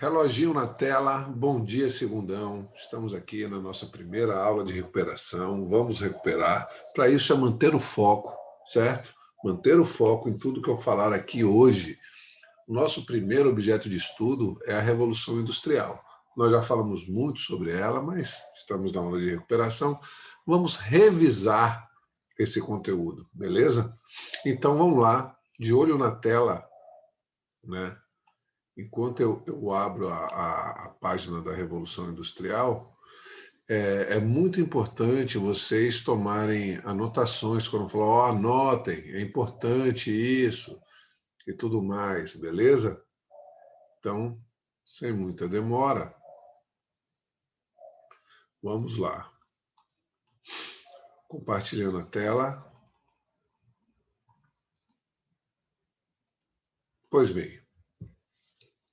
Reloginho na tela, bom dia, segundão. Estamos aqui na nossa primeira aula de recuperação. Vamos recuperar. Para isso é manter o foco, certo? Manter o foco em tudo que eu falar aqui hoje. O nosso primeiro objeto de estudo é a Revolução Industrial. Nós já falamos muito sobre ela, mas estamos na aula de recuperação. Vamos revisar esse conteúdo, beleza? Então vamos lá, de olho na tela, né? Enquanto eu abro a página da Revolução Industrial, é muito importante vocês tomarem anotações, quando eu falo, anotem, é importante isso e tudo mais, beleza? Então, sem muita demora, vamos lá. Compartilhando a tela. Pois bem,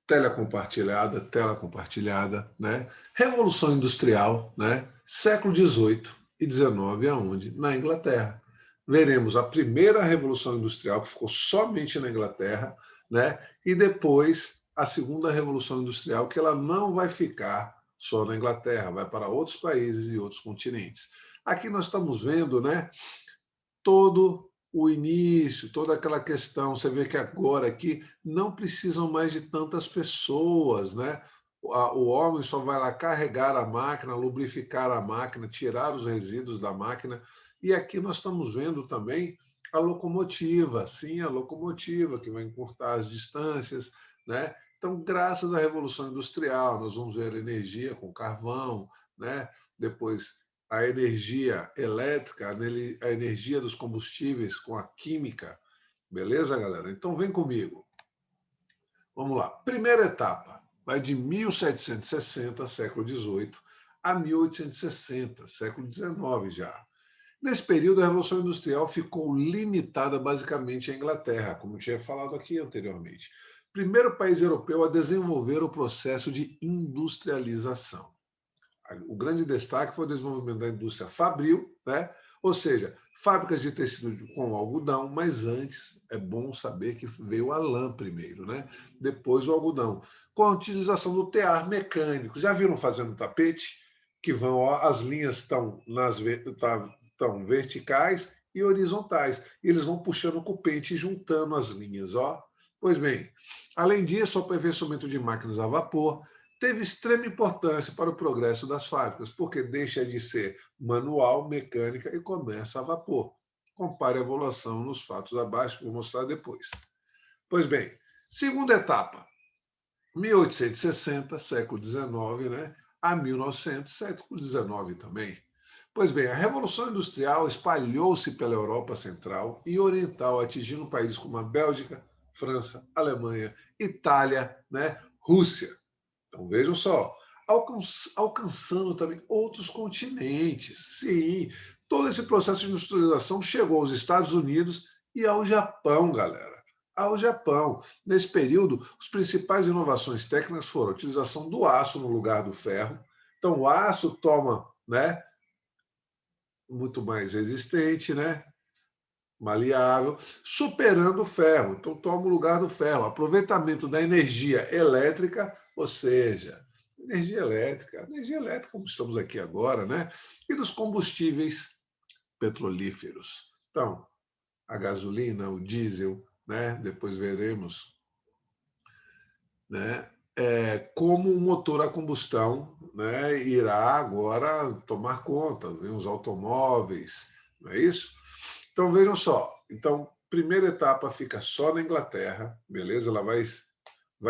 tela compartilhada, né? Revolução Industrial, né? Século XVIII e XIX, aonde? Na Inglaterra. Veremos a primeira Revolução Industrial, que ficou somente na Inglaterra, né? E depois a segunda Revolução Industrial, que ela não vai ficar só na Inglaterra, vai para outros países e outros continentes. Aqui nós estamos vendo, né? Todo o início, toda aquela questão. Você vê que agora aqui não precisam mais de tantas pessoas, né? O homem só vai lá carregar a máquina, lubrificar a máquina, tirar os resíduos da máquina. E aqui nós estamos vendo também a locomotiva, sim, a locomotiva que vai encurtar as distâncias, né? Então, graças à Revolução Industrial, nós vamos ver a energia com carvão, né? Depois a energia elétrica, a energia dos combustíveis com a química. Beleza, galera? Então vem comigo. Vamos lá. Primeira etapa vai de 1760, século XVIII, a 1860, século XIX já. Nesse período, a Revolução Industrial ficou limitada basicamente à Inglaterra, como tinha falado aqui anteriormente. Primeiro país europeu a desenvolver o processo de industrialização. O grande destaque foi o desenvolvimento da indústria fabril, né? Ou seja, fábricas de tecido com algodão, mas antes é bom saber que veio a lã primeiro, né? Depois o algodão, com a utilização do tear mecânico. Já viram fazendo tapete? Que vão, ó, as linhas estão verticais e horizontais, e eles vão puxando com o pente e juntando as linhas, ó. Pois bem, além disso, o aperfeiçoamento de máquinas a vapor teve extrema importância para o progresso das fábricas, porque deixa de ser manual, mecânica e começa a vapor. Compare a evolução nos fatos abaixo, que vou mostrar depois. Pois bem, segunda etapa, 1860, século XIX, né, a 1900, século XIX também. Pois bem, a Revolução Industrial espalhou-se pela Europa Central e Oriental, atingindo países como a Bélgica, França, Alemanha, Itália, né, Rússia. Então, vejam só, alcançando também outros continentes. Sim, todo esse processo de industrialização chegou aos Estados Unidos e ao Japão, galera. Ao Japão. Nesse período, as principais inovações técnicas foram a utilização do aço no lugar do ferro. Então, o aço toma, né, muito mais resistente, né, maleável, superando o ferro. Então, toma o lugar do ferro. Aproveitamento da energia elétrica, ou seja, energia elétrica, como estamos aqui agora, né? E dos combustíveis petrolíferos. Então, a gasolina, o diesel, né? Depois veremos, né? Como o motor a combustão, né, irá agora tomar conta, os automóveis, não é isso? Então vejam só, então primeira etapa fica só na Inglaterra, beleza? Ela vai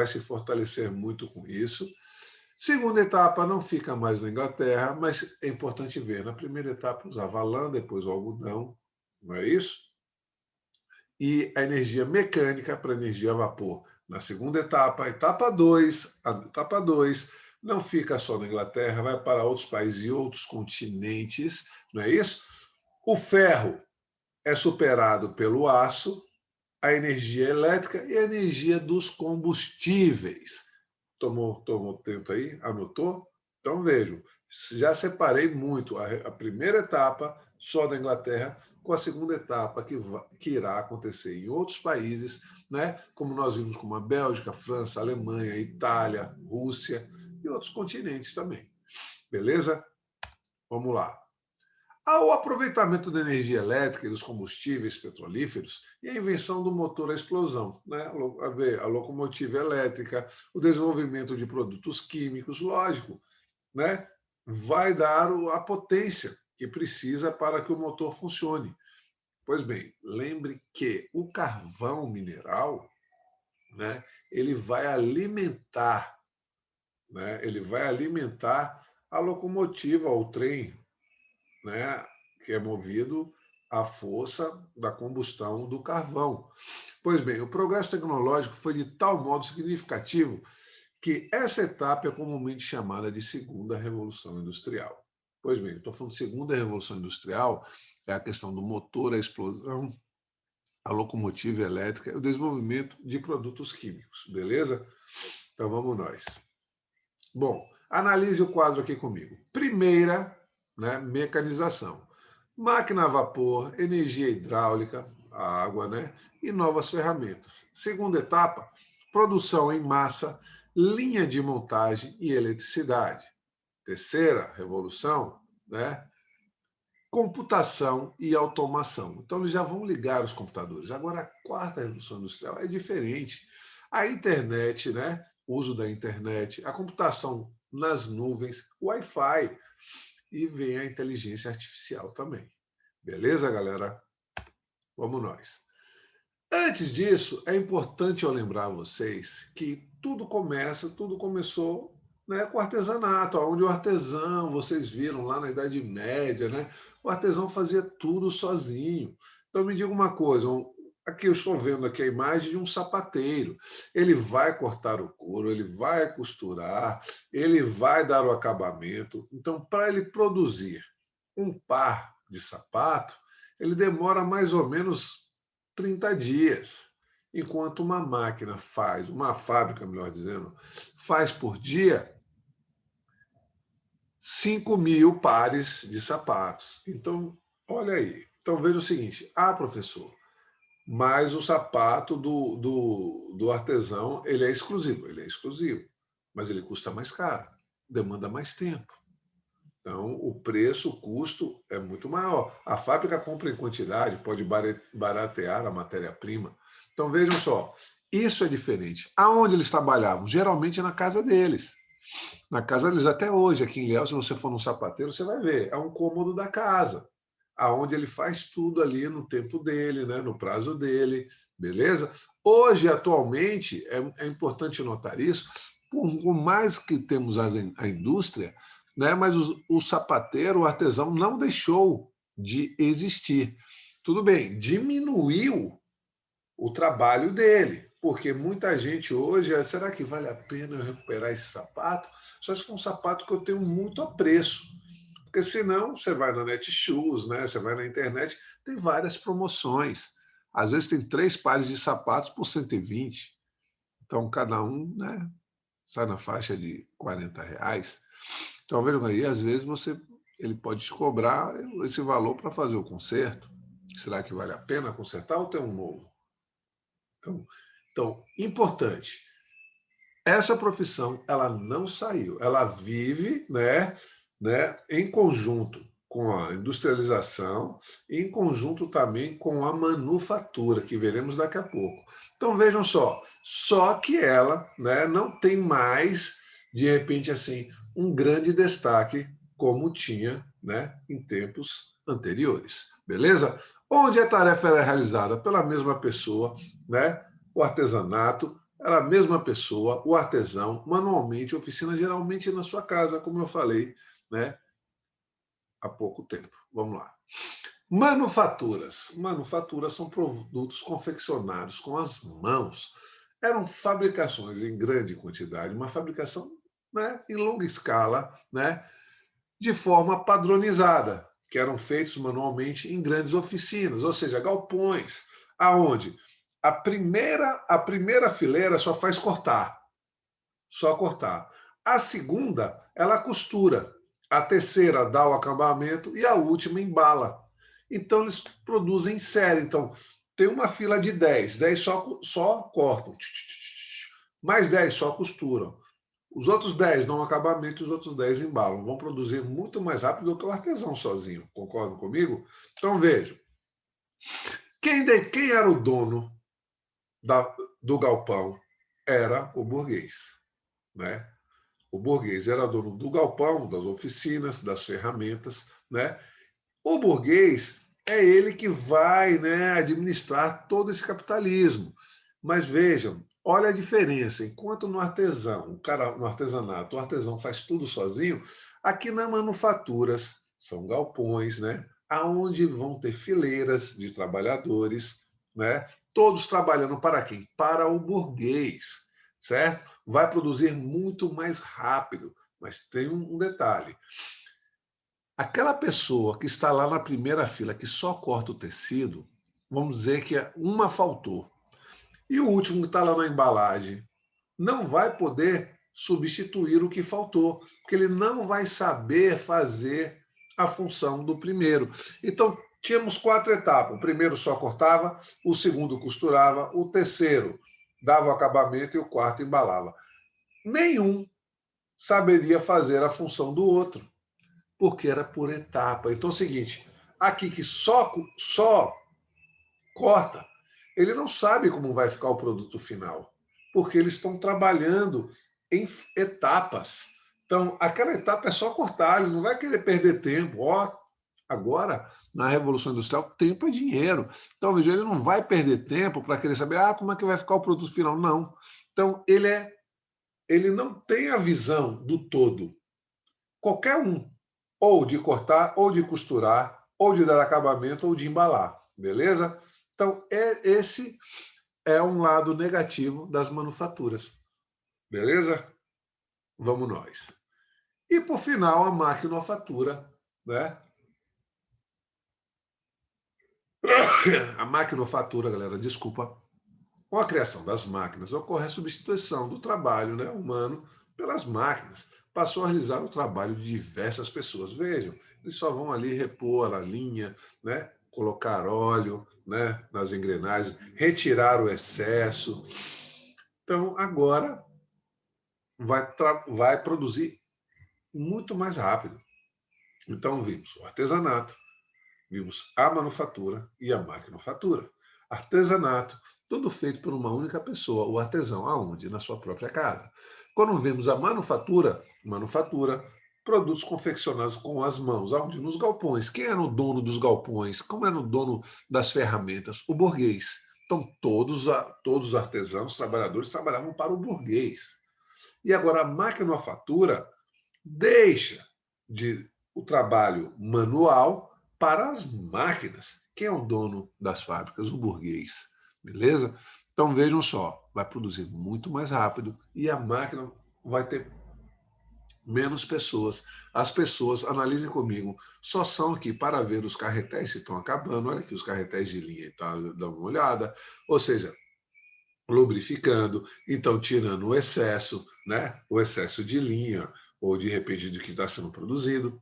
se fortalecer muito com isso. Segunda etapa não fica mais na Inglaterra, mas é importante ver, na primeira etapa usava a lã, depois o algodão, não é isso? E a energia mecânica para a energia a vapor. Na segunda etapa, a etapa 2, não fica só na Inglaterra, vai para outros países e outros continentes, não é isso? O ferro é superado pelo aço, a energia elétrica e a energia dos combustíveis. Tomou tempo aí? Anotou? Então vejam, já separei muito a primeira etapa só da Inglaterra com a segunda etapa que irá acontecer em outros países né? Como nós vimos como a Bélgica, França, Alemanha, Itália, Rússia e outros continentes também. Beleza? Vamos lá. Ao aproveitamento da energia elétrica e dos combustíveis petrolíferos e a invenção do motor à explosão, né? A locomotiva elétrica, o desenvolvimento de produtos químicos, lógico, né? Vai dar a potência que precisa para que o motor funcione. Pois bem, lembre que o carvão mineral, né, ele vai alimentar, né, ele vai alimentar a locomotiva, o trem, né, que é movido à força da combustão do carvão. Pois bem, o progresso tecnológico foi de tal modo significativo que essa etapa é comumente chamada de segunda revolução industrial. Pois bem, estou falando de segunda revolução industrial, é a questão do motor, a explosão, a locomotiva elétrica e o desenvolvimento de produtos químicos, beleza? Então vamos nós. Bom, analise o quadro aqui comigo. Primeira, né, mecanização. Máquina a vapor, energia hidráulica, a água, né, e novas ferramentas. Segunda etapa, produção em massa, linha de montagem e eletricidade. Terceira revolução, né, computação e automação. Então, eles já vão ligar os computadores. Agora, a quarta revolução industrial é diferente. A internet, né? O uso da internet, a computação nas nuvens, o Wi-Fi e vem a inteligência artificial também. Beleza, galera? Vamos nós. Antes disso, é importante eu lembrar a vocês que tudo começou, né, com o artesanato, onde o artesão, vocês viram lá na Idade Média, né, o artesão fazia tudo sozinho. Então me diga uma coisa, aqui eu estou vendo aqui a imagem de um sapateiro. Ele vai cortar o couro, ele vai costurar, ele vai dar o acabamento. Então, para ele produzir um par de sapato, ele demora mais ou menos 30 dias. Enquanto uma máquina faz, uma fábrica, melhor dizendo, faz por dia 5.000 pares de sapatos. Então, olha aí. Então, veja o seguinte. Professor, mas o sapato do artesão, ele é exclusivo. Ele é exclusivo, mas ele custa mais caro, demanda mais tempo. Então, o preço, o custo é muito maior. A fábrica compra em quantidade, pode baratear a matéria-prima. Então, vejam só, isso é diferente. Aonde eles trabalhavam? Geralmente na casa deles. Na casa deles, até hoje, aqui em Léo, se você for num sapateiro, você vai ver, é um cômodo da casa, aonde ele faz tudo ali no tempo dele, né, no prazo dele, beleza? Hoje, atualmente, é importante notar isso, por mais que temos a indústria, né, mas o sapateiro, o artesão, não deixou de existir. Tudo bem, diminuiu o trabalho dele, porque muita gente hoje, será que vale a pena eu recuperar esse sapato? Só se for um sapato que eu tenho muito apreço, porque senão você vai na Netshoes, né? Você vai na internet, tem várias promoções. Às vezes tem 3 pares de sapatos por 120. Então, cada um, né, sai na faixa de R$ 40. Então, vejam aí, às vezes ele pode te cobrar esse valor para fazer o conserto. Será que vale a pena consertar ou ter um novo? Então, importante, essa profissão ela não saiu, ela vive, né, em conjunto com a industrialização e em conjunto também com a manufatura, que veremos daqui a pouco. Então, vejam só que ela, né, não tem mais, de repente, assim, um grande destaque como tinha, né, em tempos anteriores. Beleza? Onde a tarefa era realizada pela mesma pessoa, né? O artesanato era a mesma pessoa, o artesão, manualmente, oficina geralmente na sua casa, como eu falei, né, há pouco tempo. Vamos lá. Manufaturas. Manufaturas são produtos confeccionados com as mãos. Eram fabricações em grande quantidade, uma fabricação, né, em longa escala, né, de forma padronizada, que eram feitos manualmente em grandes oficinas, ou seja, galpões, aonde a primeira fileira só faz cortar, só cortar. A segunda, ela costura. A terceira dá o acabamento e a última embala. Então, eles produzem em série. Então, tem uma fila de 10, 10 só cortam, mais 10 só costuram. Os outros 10 dão acabamento e os outros 10 embalam. Vão produzir muito mais rápido do que o artesão sozinho. Concordam comigo? Então, vejam. Quem era o dono do galpão? Era o burguês. Né? O burguês era dono do galpão, das oficinas, das ferramentas. Né? O burguês é ele que vai, né, administrar todo esse capitalismo. Mas vejam, olha a diferença. Enquanto no artesanato, o artesão faz tudo sozinho, aqui nas manufaturas são galpões, né, aonde vão ter fileiras de trabalhadores, né, todos trabalhando para quem? Para o burguês, certo? Vai produzir muito mais rápido, mas tem um detalhe. Aquela pessoa que está lá na primeira fila, que só corta o tecido, vamos dizer que uma faltou. E o último que está lá na embalagem não vai poder substituir o que faltou, porque ele não vai saber fazer a função do primeiro. Então, tínhamos 4 etapas. O primeiro só cortava, o segundo costurava, o terceiro dava o acabamento e o quarto embalava. Nenhum saberia fazer a função do outro, porque era por etapa. Então é o seguinte, aqui que só corta, ele não sabe como vai ficar o produto final, porque eles estão trabalhando em etapas. Então, aquela etapa é só cortar, ele não vai querer perder tempo. Agora, na Revolução Industrial, tempo é dinheiro. Então, veja, ele não vai perder tempo para querer saber como é que vai ficar o produto final. Não. Então, ele não tem a visão do todo. Qualquer um, ou de cortar, ou de costurar, ou de dar acabamento, ou de embalar, beleza? Então, esse é um lado negativo das manufaturas, beleza? Vamos nós. E, por final, a maquinofatura, né? A maquinofatura, galera, desculpa, com a criação das máquinas, ocorre a substituição do trabalho, né, humano pelas máquinas. Passou a realizar o trabalho de diversas pessoas. Vejam, eles só vão ali repor a linha, né, colocar óleo, né, nas engrenagens, retirar o excesso. Então, agora vai produzir muito mais rápido. Então, vimos o artesanato, vimos a manufatura e a maquinofatura. Artesanato, tudo feito por uma única pessoa, o artesão, aonde? Na sua própria casa. Quando vemos a manufatura, produtos confeccionados com as mãos, aonde? Nos galpões. Quem era o dono dos galpões? Como era o dono das ferramentas? O burguês. Então, todos os artesãos, trabalhadores, trabalhavam para o burguês. E agora a maquinofatura deixa o trabalho manual para as máquinas. Quem é o dono das fábricas? O burguês. Beleza? Então vejam só, vai produzir muito mais rápido e a máquina vai ter menos pessoas. As pessoas, analisem comigo, só são aqui para ver os carretéis se estão acabando. Olha aqui os carretéis de linha, tá? Dá uma olhada. Ou seja, lubrificando, então tirando o excesso, né? O excesso de linha ou de repente do que está sendo produzido.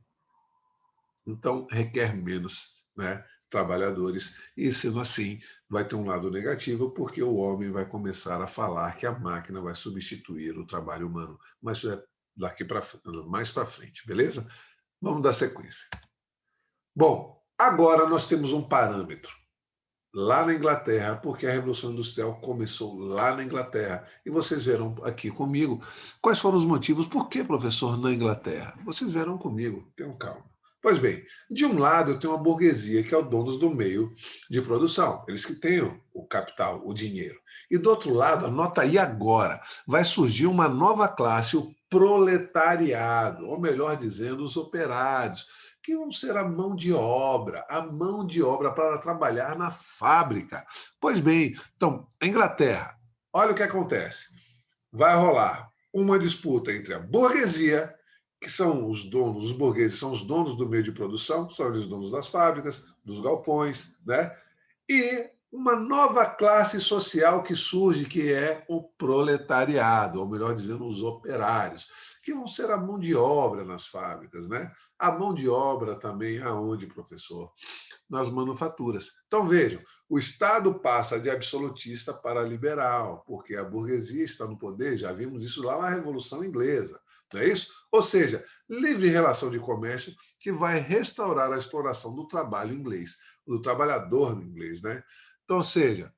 Então requer menos, né, trabalhadores e sendo assim vai ter um lado negativo porque o homem vai começar a falar que a máquina vai substituir o trabalho humano, mas isso é daqui para mais para frente, beleza? Vamos dar sequência. Bom, agora nós temos um parâmetro lá na Inglaterra, porque a Revolução Industrial começou lá na Inglaterra. E vocês verão aqui comigo quais foram os motivos. Por que, professor, na Inglaterra? Vocês verão comigo, tenham calma. Pois bem, de um lado eu tenho a burguesia, que é o dono do meio de produção, eles que têm o capital, o dinheiro. E do outro lado, anota aí agora, vai surgir uma nova classe, o proletariado, ou melhor dizendo, os operários, que vão ser a mão de obra para trabalhar na fábrica. Pois bem, então, a Inglaterra, olha o que acontece. Vai rolar uma disputa entre a burguesia, que são os donos, os burgueses são os donos do meio de produção, são eles os donos das fábricas, dos galpões, né? E uma nova classe social que surge, que é o proletariado, ou melhor dizendo, os operários, que vão ser a mão de obra nas fábricas, né? A mão de obra também aonde, professor? Nas manufaturas. Então, vejam, o Estado passa de absolutista para liberal, porque a burguesia está no poder, já vimos isso lá na Revolução Inglesa, não é isso? Ou seja, livre relação de comércio que vai restaurar a exploração do trabalho inglês, do trabalhador no inglês, né? Então, ou seja,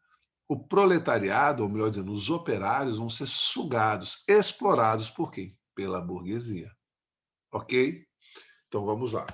o proletariado, ou melhor dizendo, os operários vão ser sugados, explorados por quem? Pela burguesia. Ok? Então vamos lá.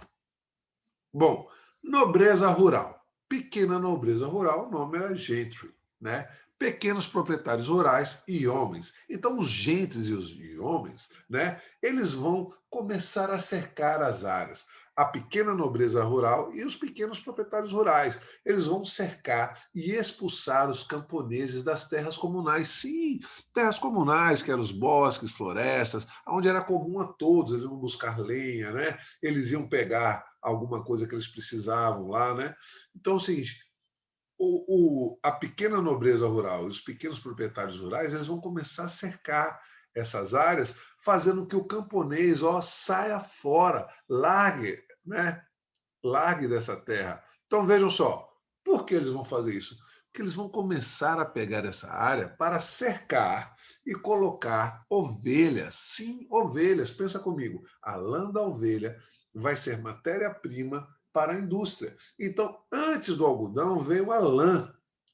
Bom, nobreza rural. Pequena nobreza rural, o nome era gentry, né? Pequenos proprietários rurais e homens. Então, os gentes e os homens, né? Eles vão começar a cercar as áreas. A pequena nobreza rural e os pequenos proprietários rurais. Eles vão cercar e expulsar os camponeses das terras comunais. Sim, terras comunais, que eram os bosques, florestas, onde era comum a todos. Eles iam buscar lenha, né? Eles iam pegar alguma coisa que eles precisavam lá, né? Então, é o seguinte, a pequena nobreza rural e os pequenos proprietários rurais, eles vão começar a cercar essas áreas, fazendo que o camponês saia fora, largue, né? Largue dessa terra. Então, vejam só, por que eles vão fazer isso? Porque eles vão começar a pegar essa área para cercar e colocar ovelhas. Sim, ovelhas. Pensa comigo, a lã da ovelha vai ser matéria-prima para a indústria. Então, antes do algodão veio a lã.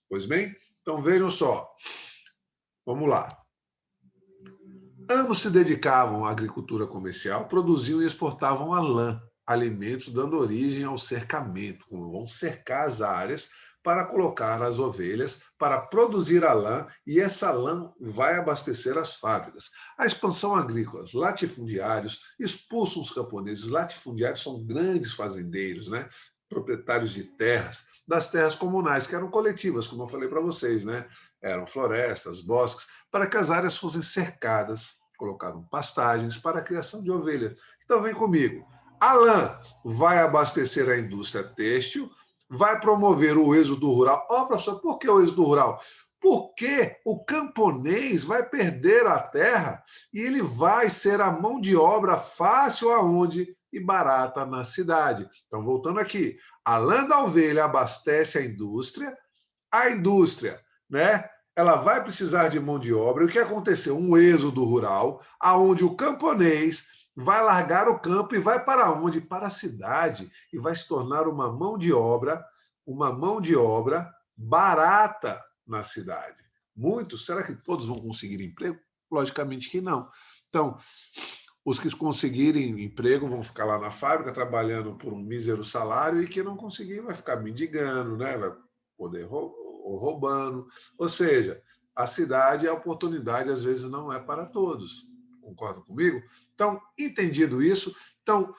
Pois bem, então vejam só. Vamos lá. Ambos se dedicavam à agricultura comercial, produziam e exportavam a lã, alimentos, dando origem ao cercamento, como vão cercar as áreas para colocar as ovelhas, para produzir a lã, e essa lã vai abastecer as fábricas. A expansão agrícola, latifundiários expulsam os camponeses. Latifundiários são grandes fazendeiros, né? Proprietários de terras, das terras comunais, que eram coletivas, como eu falei para vocês, né? Eram florestas, bosques, para que as áreas fossem cercadas, colocaram pastagens para a criação de ovelhas. Então vem comigo. A lã vai abastecer a indústria têxtil, vai promover o êxodo rural. Professor, por que o êxodo rural? Porque o camponês vai perder a terra e ele vai ser a mão de obra fácil aonde e barata na cidade. Então, voltando aqui, a lã da ovelha abastece a indústria, né? Ela vai precisar de mão de obra. E o que aconteceu? Um êxodo rural, aonde o camponês vai largar o campo e vai para onde? Para a cidade e vai se tornar uma mão de obra barata na cidade. Muitos, será que todos vão conseguir emprego? Logicamente que não. Então, os que conseguirem emprego vão ficar lá na fábrica trabalhando por um mísero salário e quem não conseguir vai ficar mendigando, né? Vai poder roubando. Ou seja, a cidade, a oportunidade às vezes não é para todos. Concorda comigo? Então, entendido isso, então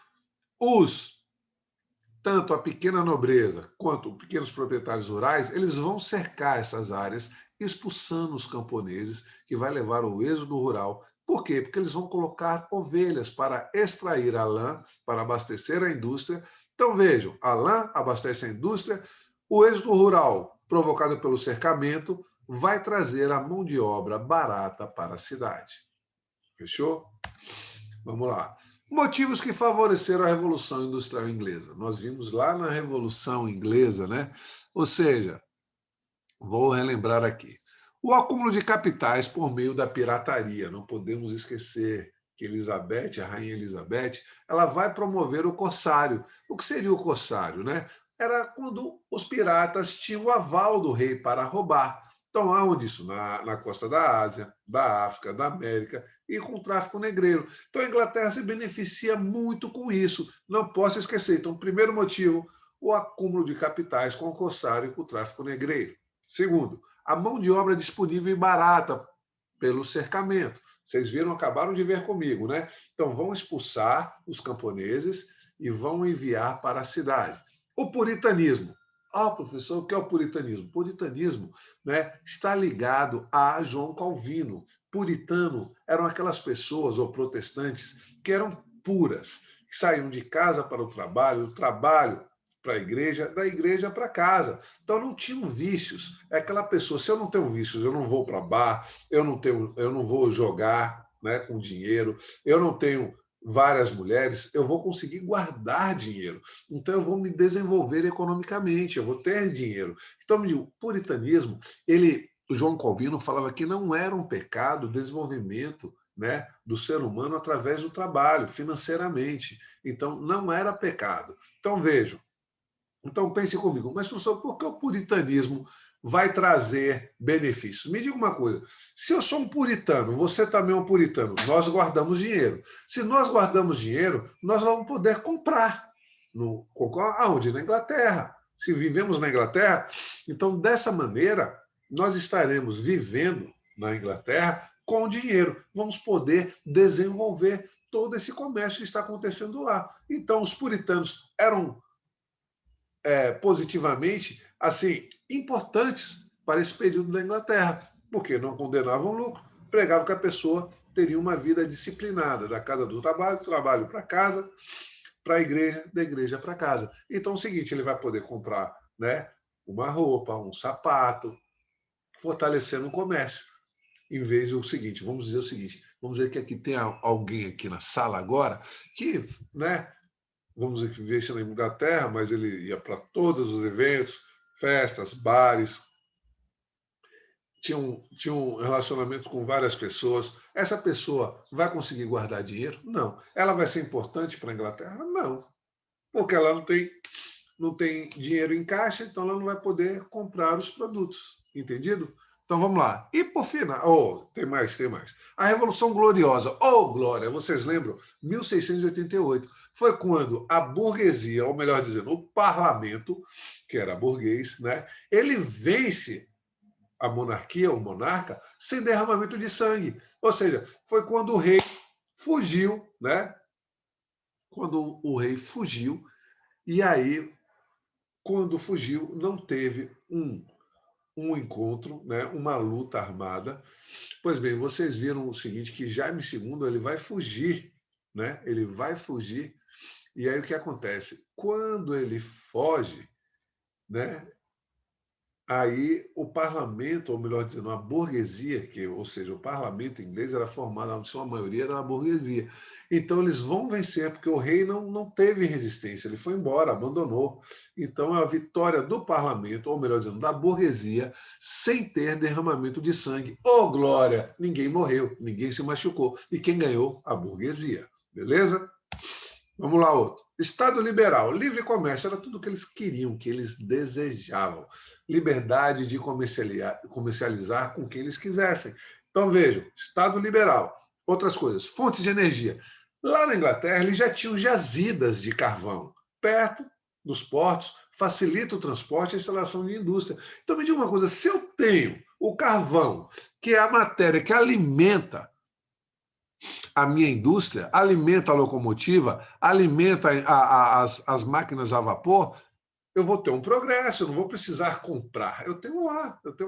tanto a pequena nobreza quanto os pequenos proprietários rurais, eles vão cercar essas áreas, expulsando os camponeses, que vai levar ao êxodo rural. Por quê? Porque eles vão colocar ovelhas para extrair a lã, para abastecer a indústria. Então, vejam, a lã abastece a indústria, o êxodo rural, provocado pelo cercamento, vai trazer a mão de obra barata para a cidade. Fechou? Vamos lá. Motivos que favoreceram a Revolução Industrial Inglesa. Nós vimos lá na Revolução Inglesa, né? Ou seja, vou relembrar aqui. O acúmulo de capitais por meio da pirataria. Não podemos esquecer que Elizabeth, a rainha Elizabeth, ela vai promover o corsário. O que seria o corsário, né? Era quando os piratas tinham o aval do rei para roubar. Então, aonde isso? Na costa da Ásia, da África, da América e com o tráfico negreiro. Então, a Inglaterra se beneficia muito com isso. Não posso esquecer. Então, primeiro motivo, o acúmulo de capitais com o corsário e com o tráfico negreiro. Segundo, a mão de obra disponível e barata pelo cercamento. Vocês viram, acabaram de ver comigo, né? Então, vão expulsar os camponeses e vão enviar para a cidade. O puritanismo. Professor, o que é o puritanismo? O puritanismo, né, está ligado a João Calvino. Puritano eram aquelas pessoas, ou protestantes, que eram puras, que saíam de casa para o trabalho para a igreja, da igreja para casa. Então não tinham vícios. É aquela pessoa, se eu não tenho vícios, eu não vou para bar, eu não vou jogar, né, com dinheiro, eu não tenho várias mulheres, eu vou conseguir guardar dinheiro. Então eu vou me desenvolver economicamente, eu vou ter dinheiro. Então, o puritanismo, o João Calvino falava que não era um pecado o desenvolvimento, né, do ser humano através do trabalho, financeiramente. Então, não era pecado. Então, vejam. Então, pense comigo, mas, professor, por que o puritanismo vai trazer benefícios? Me diga uma coisa, se eu sou um puritano, você também é um puritano, nós guardamos dinheiro. Se nós guardamos dinheiro, nós vamos poder comprar. Aonde? Na Inglaterra. Se vivemos na Inglaterra, então, dessa maneira, nós estaremos vivendo na Inglaterra com dinheiro. Vamos poder desenvolver todo esse comércio que está acontecendo lá. Então, os puritanos eram positivamente assim importantes para esse período da Inglaterra, porque não condenavam lucro, pregavam que a pessoa teria uma vida disciplinada, da casa do trabalho para casa, para a igreja, da igreja para casa. Então é o seguinte, ele vai poder comprar, né, uma roupa, um sapato, fortalecendo o comércio. Em vez do seguinte, vamos dizer o seguinte, vamos dizer que aqui tem alguém aqui na sala agora que, né, vamos ver se na Inglaterra, mas ele ia para todos os eventos, festas, bares, tinha um relacionamento com várias pessoas. Essa pessoa vai conseguir guardar dinheiro? Não. Ela vai ser importante para a Inglaterra? Não. Porque ela não tem dinheiro em caixa, então ela não vai poder comprar os produtos. Entendido? Então vamos lá. E por final, tem mais, tem mais. A Revolução Gloriosa, glória, vocês lembram? 1688. Foi quando a burguesia, ou melhor dizendo, o parlamento, que era burguês, né, ele vence a monarquia, o monarca, sem derramamento de sangue. Ou seja, foi quando o rei fugiu, né? Quando o rei fugiu, e aí, quando fugiu, não teve um encontro, né, uma luta armada. Pois bem, vocês viram o seguinte, que Jaime II ele vai fugir, né? Ele vai fugir, e aí o que acontece? Quando ele foge, né, aí o parlamento, ou melhor dizendo, a burguesia, ou seja, o parlamento inglês era formado, a sua maioria era a burguesia. Então eles vão vencer, porque o rei não teve resistência, ele foi embora, abandonou. Então a vitória do parlamento, ou melhor dizendo, da burguesia, sem ter derramamento de sangue. Glória! Ninguém morreu, ninguém se machucou. E quem ganhou? A burguesia. Beleza? Vamos lá, outro. Estado liberal, livre comércio, era tudo o que eles queriam, que eles desejavam. Liberdade de comercializar com quem eles quisessem. Então, vejam, Estado liberal. Outras coisas, fontes de energia. Lá na Inglaterra, eles já tinham jazidas de carvão, perto dos portos, facilita o transporte e a instalação de indústria. Então, me diga uma coisa, se eu tenho o carvão, que é a matéria que alimenta a minha indústria, alimenta a locomotiva, alimenta as máquinas a vapor, eu vou ter um progresso, eu não vou precisar comprar. Eu tenho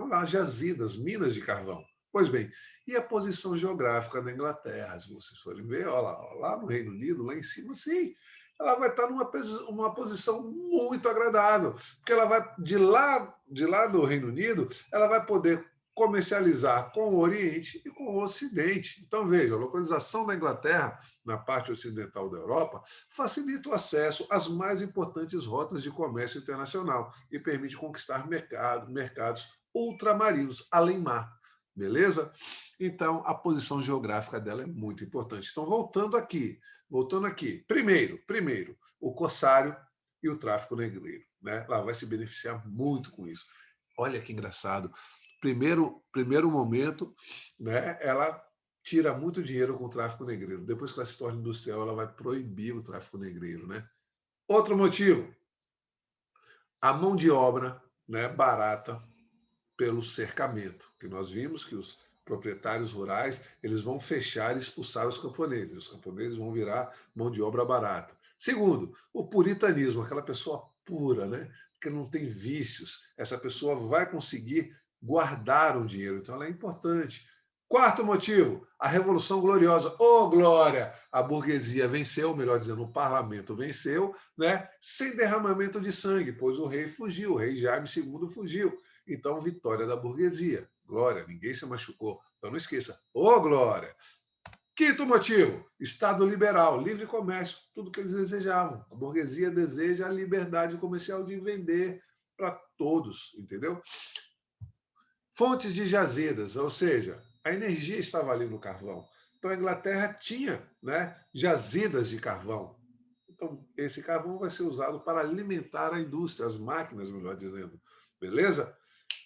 lá jazidas, minas de carvão. Pois bem, e a posição geográfica da Inglaterra, se vocês forem ver, ó lá no Reino Unido, lá em cima, sim, ela vai estar numa posição muito agradável, porque ela vai de lá do Reino Unido, ela vai poder comercializar com o Oriente e com o Ocidente. Então, veja, a localização da Inglaterra na parte ocidental da Europa facilita o acesso às mais importantes rotas de comércio internacional e permite conquistar mercados ultramarinos, além mar. Beleza? Então, a posição geográfica dela é muito importante. Então, voltando aqui. Primeiro, o corsário e o tráfico negreiro. Né? Ela vai se beneficiar muito com isso. Olha que engraçado. Primeiro momento, né, ela tira muito dinheiro com o tráfico negreiro. Depois que ela se torna industrial, ela vai proibir o tráfico negreiro. Né? Outro motivo, a mão de obra, né, barata pelo cercamento, que nós vimos que os proprietários rurais eles vão fechar e expulsar os camponeses vão virar mão de obra barata. Segundo, o puritanismo, aquela pessoa pura, né, que não tem vícios, essa pessoa vai conseguir guardar o dinheiro, então ela é importante. Quarto motivo, a Revolução Gloriosa. Ô, glória! A burguesia venceu, melhor dizendo, o parlamento venceu, né? Sem derramamento de sangue, pois o rei fugiu, o rei Jaime II fugiu. Então, vitória da burguesia. Glória, ninguém se machucou. Então, não esqueça. Ô, glória! Quinto motivo, Estado liberal, livre comércio, tudo que eles desejavam. A burguesia deseja a liberdade comercial de vender para todos, entendeu? Fontes de jazidas, ou seja, a energia estava ali no carvão. Então a Inglaterra tinha, né, jazidas de carvão. Então esse carvão vai ser usado para alimentar a indústria, as máquinas, melhor dizendo. Beleza?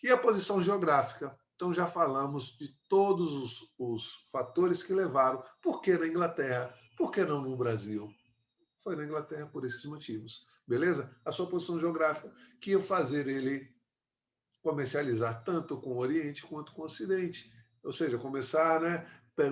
E a posição geográfica. Então já falamos de todos os fatores que levaram. Por que na Inglaterra? Por que não no Brasil? Foi na Inglaterra por esses motivos. Beleza? A sua posição geográfica, que ia fazer ele comercializar tanto com o Oriente quanto com o Ocidente. Ou seja, começar, né,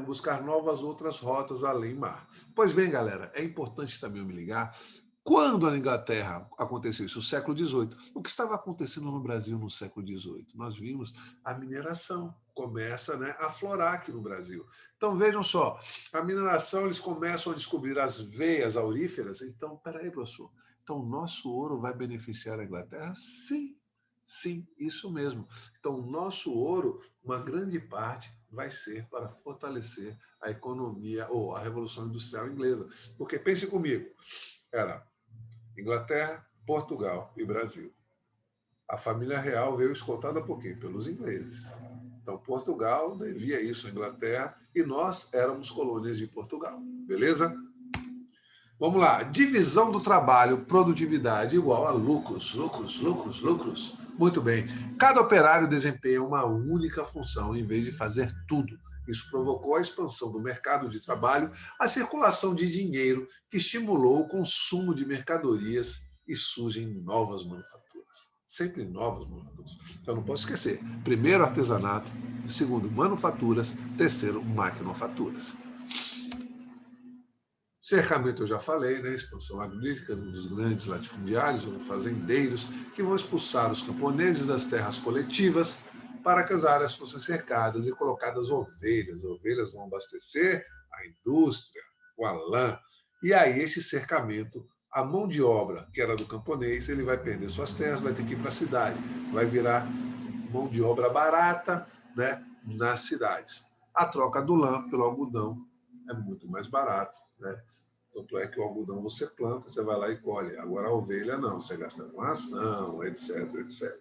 buscar novas outras rotas além mar. Pois bem, galera, é importante também eu me ligar. Quando na Inglaterra aconteceu isso, no século XVIII, o que estava acontecendo no Brasil no século XVIII? Nós vimos a mineração começa, né, a aflorar aqui no Brasil. Então vejam só, a mineração eles começam a descobrir as veias auríferas. Então, peraí, professor, então o nosso ouro vai beneficiar a Inglaterra? Sim, sim, isso mesmo. Então, o nosso ouro, uma grande parte vai ser para fortalecer a economia ou a Revolução Industrial Inglesa. Porque pense comigo, era Inglaterra, Portugal e Brasil. A família real veio escoltada por quê? Pelos ingleses. Então, Portugal devia isso à Inglaterra e nós éramos colônias de Portugal. Beleza? Vamos lá. Divisão do trabalho, produtividade igual a lucros, lucros, lucros, lucros. Muito bem. Cada operário desempenha uma única função em vez de fazer tudo. Isso provocou a expansão do mercado de trabalho, a circulação de dinheiro, que estimulou o consumo de mercadorias e surgem novas manufaturas. Sempre novas manufaturas. Então não posso esquecer. Primeiro, artesanato. Segundo, manufaturas. Terceiro, maquinofaturas. Cercamento eu já falei, né? Expansão agrícola dos grandes latifundiários ou fazendeiros que vão expulsar os camponeses das terras coletivas para que as áreas fossem cercadas e colocadas ovelhas. Ovelhas vão abastecer a indústria, o a lã. E aí esse cercamento, a mão de obra que era do camponês, ele vai perder suas terras, vai ter que ir para a cidade, vai virar mão de obra barata, né, nas cidades. A troca do lã pelo algodão é muito mais barato, né? Tanto é que o algodão você planta, você vai lá e colhe. Agora a ovelha não, você gasta com ração, etc, etc.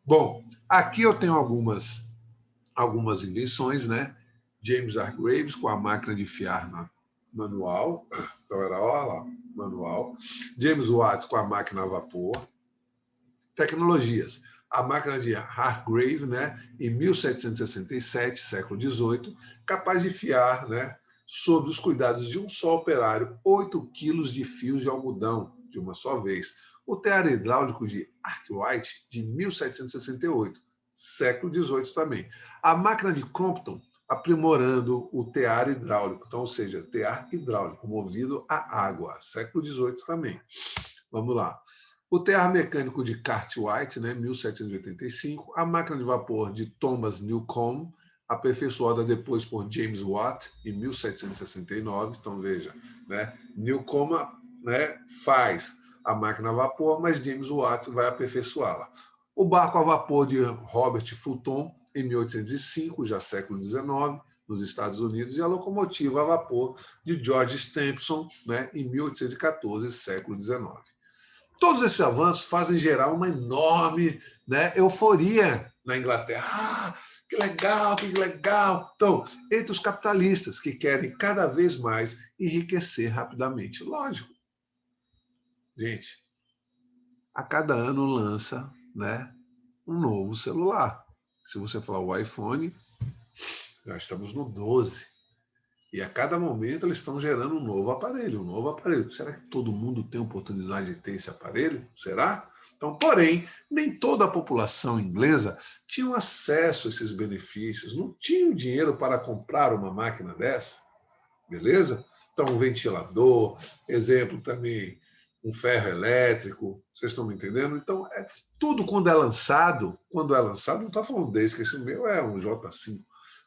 Bom, aqui eu tenho algumas invenções, né? James Hargreaves com a máquina de fiar manual, então era lá, manual. James Watt com a máquina a vapor. Tecnologias. A máquina de Hargrave, né, em 1767, século XVIII, capaz de fiar, né, sob os cuidados de um só operário, 8 quilos de fios de algodão de uma só vez. O tear hidráulico de Arkwright, de 1768, século XVIII também. A máquina de Crompton, aprimorando o tear hidráulico, então, ou seja, tear hidráulico movido a água, século XVIII também. Vamos lá. O tear mecânico de Cartwright, né, 1785, a máquina de vapor de Thomas Newcomb, aperfeiçoada depois por James Watt, em 1769. Então, veja, né, Newcomb, né, faz a máquina a vapor, mas James Watt vai aperfeiçoá-la. O barco a vapor de Robert Fulton, em 1805, já século XIX, nos Estados Unidos, e a locomotiva a vapor de George Stephenson, né, em 1814, século XIX. Todos esses avanços fazem gerar uma enorme, né, euforia na Inglaterra. Ah, que legal, que legal. Então, entre os capitalistas que querem cada vez mais enriquecer rapidamente. Lógico, gente, a cada ano lança, né, um novo celular. Se você falar o iPhone, já estamos no 12. E a cada momento eles estão gerando um novo aparelho, um novo aparelho. Será que todo mundo tem oportunidade de ter esse aparelho? Será? Então, porém, nem toda a população inglesa tinha acesso a esses benefícios, não tinha dinheiro para comprar uma máquina dessa, beleza? Então, um ventilador, exemplo também, um ferro elétrico, vocês estão me entendendo? Então, tudo quando é lançado, não está falando desse, que esse meu é um J5,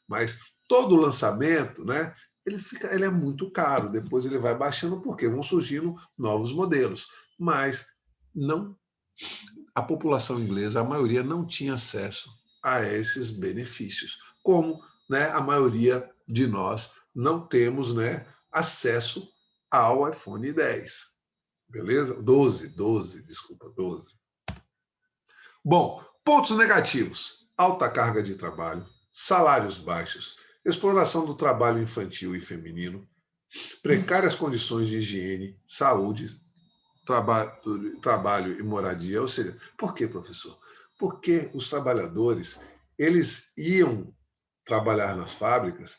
mas todo lançamento, né, ele é muito caro, depois ele vai baixando porque vão surgindo novos modelos, mas não, a população inglesa, a maioria não tinha acesso a esses benefícios, como, né, a maioria de nós não temos, né, acesso ao iPhone 10, beleza? 12, desculpa, 12. Bom, pontos negativos: alta carga de trabalho, salários baixos, exploração do trabalho infantil e feminino, precárias condições de higiene, saúde, trabalho e moradia. Ou seja, por quê, professor? Porque os trabalhadores, eles iam trabalhar nas fábricas,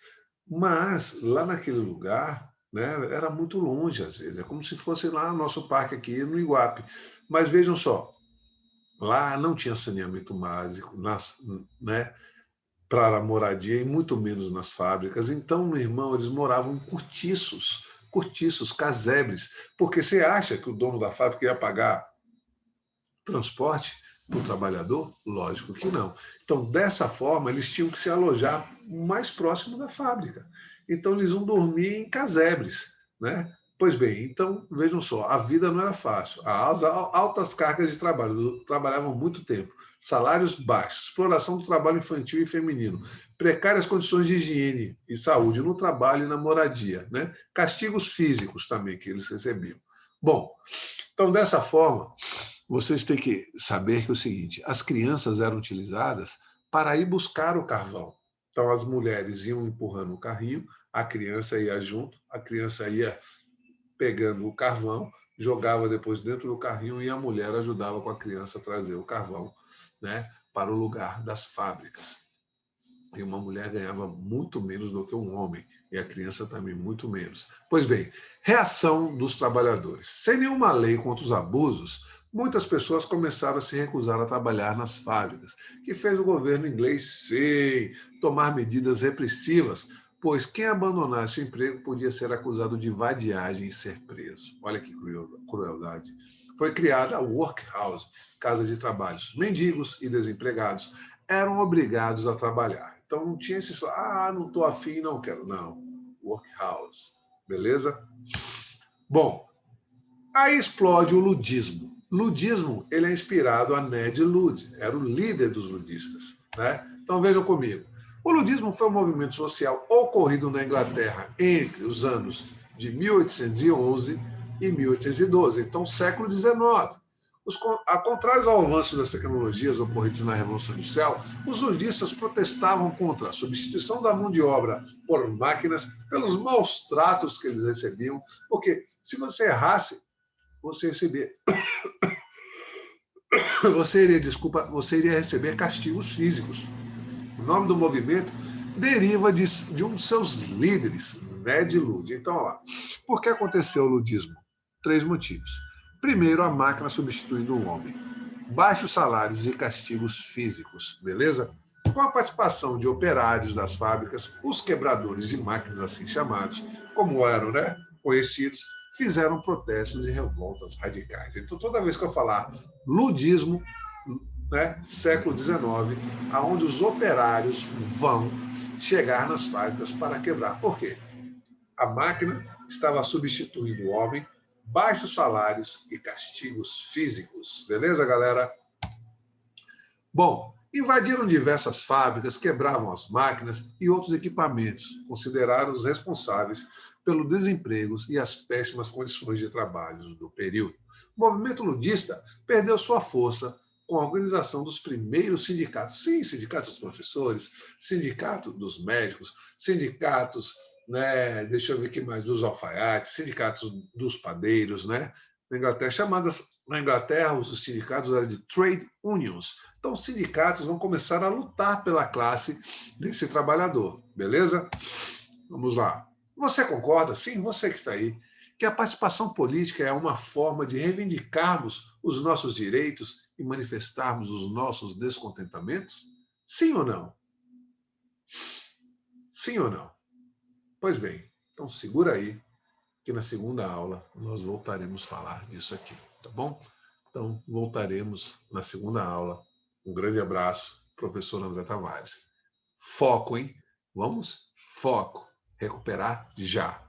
mas lá naquele lugar, né, era muito longe às vezes, é como se fosse lá no nosso parque aqui no Iguape. Mas vejam só, lá não tinha saneamento básico, né, para a moradia e muito menos nas fábricas. Então, meu irmão, eles moravam em cortiços, casebres, porque você acha que o dono da fábrica ia pagar transporte para o trabalhador? Lógico que não. Então, dessa forma, eles tinham que se alojar mais próximo da fábrica. Então, eles iam dormir em casebres, né? Pois bem, então, vejam só, a vida não era fácil. As altas cargas de trabalho, trabalhavam muito tempo, salários baixos, exploração do trabalho infantil e feminino, precárias condições de higiene e saúde no trabalho e na moradia, né? Castigos físicos também que eles recebiam. Bom, então, dessa forma, vocês têm que saber que é o seguinte: as crianças eram utilizadas para ir buscar o carvão. Então, as mulheres iam empurrando o carrinho, a criança ia junto, a criança ia pegando o carvão, jogava depois dentro do carrinho e a mulher ajudava com a criança a trazer o carvão, né, para o lugar das fábricas. E uma mulher ganhava muito menos do que um homem, e a criança também muito menos. Pois bem, reação dos trabalhadores. Sem nenhuma lei contra os abusos, muitas pessoas começaram a se recusar a trabalhar nas fábricas, que fez o governo inglês, sim, tomar medidas repressivas, pois quem abandonasse o emprego podia ser acusado de vadiagem e ser preso. Olha que crueldade. Foi criada a workhouse, casa de trabalhos. Mendigos e desempregados eram obrigados a trabalhar. Então não tinha esse só, não estou afim, não quero. Não. Workhouse. Beleza? Bom, aí explode o ludismo. Ludismo, ele é inspirado a Ned Ludd, era o líder dos ludistas, né? Então vejam comigo. O ludismo foi um movimento social ocorrido na Inglaterra entre os anos de 1811 e 1812, então século XIX. A contrário ao avanço das tecnologias ocorridos na Revolução Industrial, os ludistas protestavam contra a substituição da mão de obra por máquinas, pelos maus tratos que eles recebiam, porque se você errasse, você você iria receber castigos físicos. O nome do movimento deriva de um dos seus líderes, Ned Ludd. Então, olha lá. Por que aconteceu o ludismo? 3 motivos. Primeiro, a máquina substituindo o homem. Baixos salários e castigos físicos, beleza? Com a participação de operários das fábricas, os quebradores de máquinas, assim chamados, como eram, né, conhecidos, fizeram protestos e revoltas radicais. Então, toda vez que eu falar ludismo, né, século XIX, aonde os operários vão chegar nas fábricas para quebrar. Por quê? A máquina estava substituindo o homem, baixos salários e castigos físicos. Beleza, galera? Bom, invadiram diversas fábricas, quebravam as máquinas e outros equipamentos, considerados responsáveis pelo desemprego e as péssimas condições de trabalho do período. O movimento ludista perdeu sua força com a organização dos primeiros sindicatos. Sim, sindicatos dos professores, sindicato dos médicos, sindicatos, né, deixa eu ver aqui mais, dos alfaiates, sindicatos dos padeiros, né, na Inglaterra, chamadas na Inglaterra, os sindicatos eram de trade unions. Então, os sindicatos vão começar a lutar pela classe desse trabalhador, beleza? Vamos lá. Você concorda? Sim, você que está aí, que a participação política é uma forma de reivindicarmos os nossos direitos e manifestarmos os nossos descontentamentos? Sim ou não? Sim ou não? Pois bem, então segura aí, que na segunda aula nós voltaremos a falar disso aqui, tá bom? Então, voltaremos na segunda aula. Um grande abraço, professor André Tavares. Foco, hein? Vamos? Foco. Recuperar já.